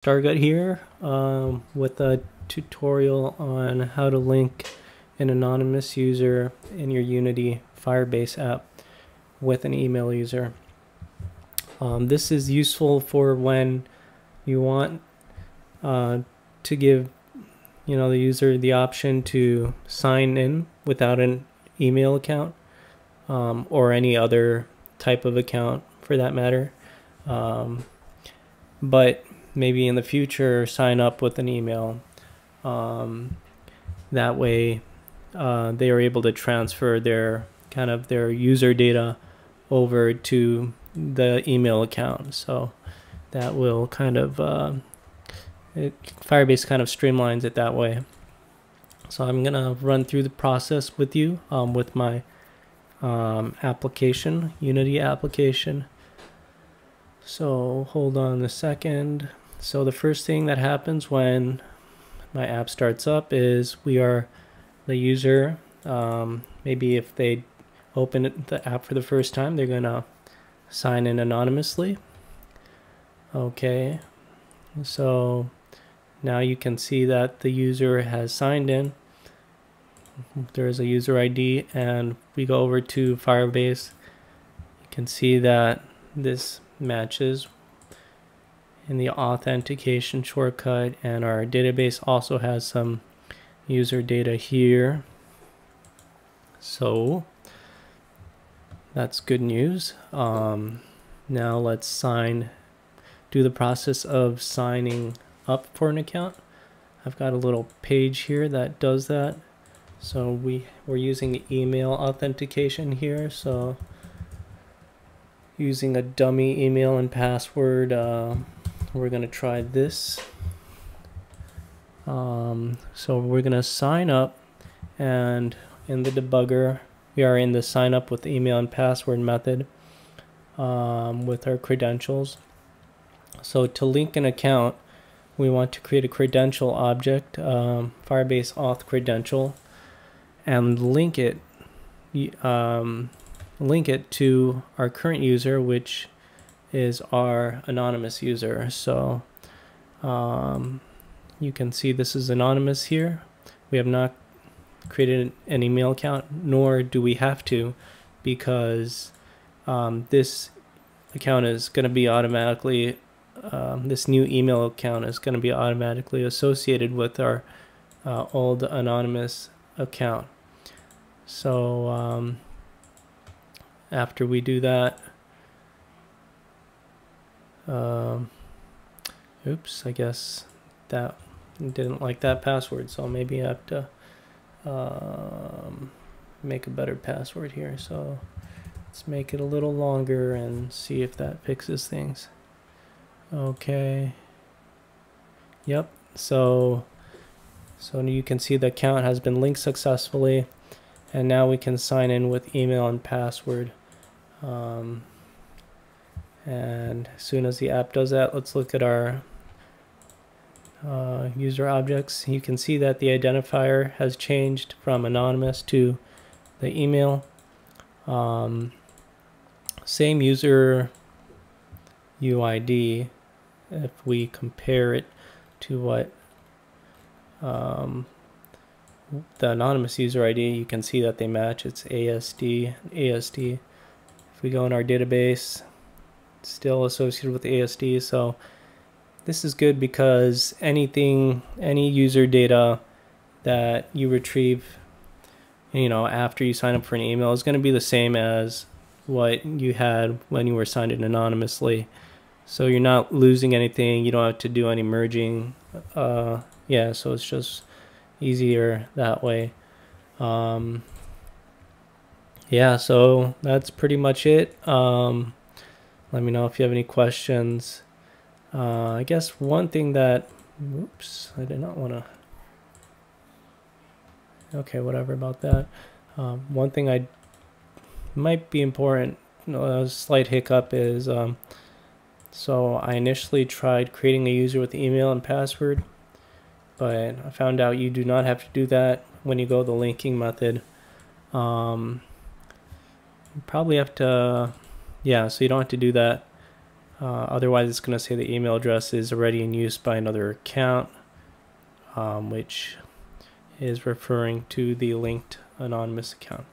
Stargut here with a tutorial on how to link an anonymous user in your Unity Firebase app with an email user. This is useful for when you want to give the user the option to sign in without an email account or any other type of account for that matter, but maybe in the future sign up with an email. That way they are able to transfer their user data over to the email account. So that will Firebase kind of streamlines it that way. So I'm gonna run through the process with you with my application, Unity application. So hold on a second. So the first thing that happens when my app starts up is the user, maybe if they open the app for the first time, they're gonna sign in anonymously. Okay, so now you can see that the user has signed in. There's a user ID, and we go over to Firebase. You can see that this matches in the authentication shortcut, and our database also has some user data here. So that's good news. Now let's do the process of signing up for an account. I've got a little page here that does that. So we're using the email authentication here. So using a dummy email and password, we're going to try this. So we're going to sign up, and in the debugger we are in the sign up with email and password method with our credentials. So to link an account, we want to create a credential object, Firebase auth credential, and link it to our current user, which is our anonymous user. So you can see this is anonymous here. We have not created an email account, nor do we have to, because this account is going to be automatically this new email account is going to be automatically associated with our old anonymous account. So after we do that, oops, I guess that didn't like that password, so maybe I have to make a better password here. So let's make it a little longer and see if that fixes things. Okay, yep, so you can see the account has been linked successfully, and now we can sign in with email and password. And as soon as the app does that, let's look at our user objects. You can see that the identifier has changed from anonymous to the email. Same user UID. If we compare it to what the anonymous user ID, you can see that they match. It's ASD. If we go in our database, it's still associated with ASD. So this is good because any user data that you retrieve, after you sign up for an email is going to be the same as what you had when you were signed in anonymously. So you're not losing anything. You don't have to do any merging. Yeah, so it's just easier that way. Yeah, so that's pretty much it. Let me know if you have any questions. I guess one thing that, oops, I did not want to, okay, whatever about that. One thing I might be important, a slight hiccup is, so I initially tried creating a user with email and password, but I found out you do not have to do that when you go the linking method. You probably have to, yeah, so you don't have to do that. Otherwise, it's going to say the email address is already in use by another account, which is referring to the linked anonymous account.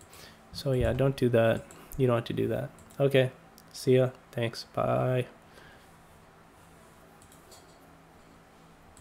So yeah, don't do that. You don't have to do that. Okay, see ya. Thanks. Bye.